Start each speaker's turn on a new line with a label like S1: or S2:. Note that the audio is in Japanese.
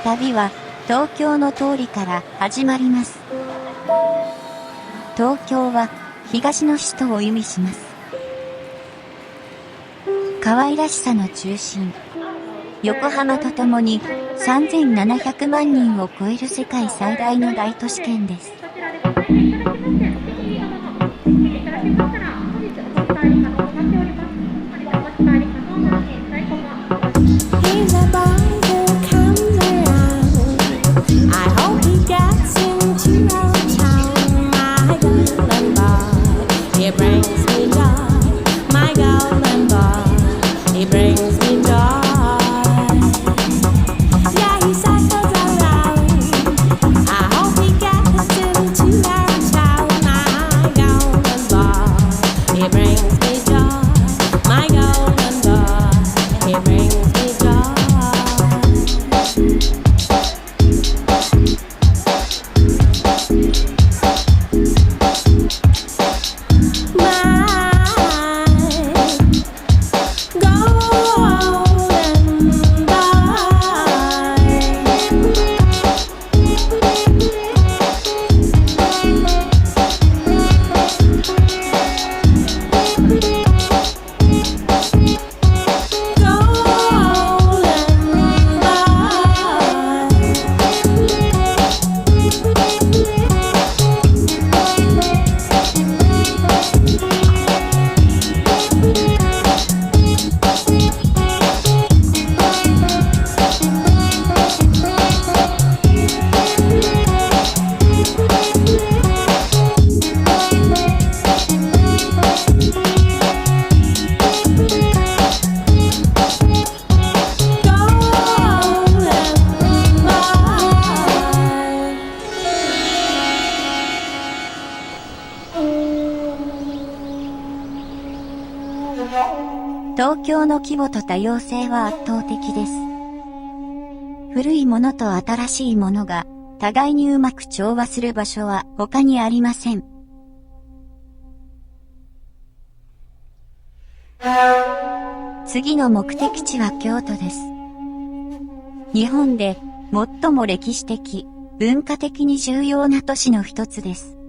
S1: 旅は東京の通りから始まります。東京は東の首都を意味します。可愛らしさの中心、横浜とともに3700万人を超える世界最大の大都市圏です。東京の規模と多様性は圧倒的です。古いものと新しいものが互いにうまく調和する場所は他にありません。次の目的地は京都です。日本で最も歴史的、文化的に重要な都市の一つです。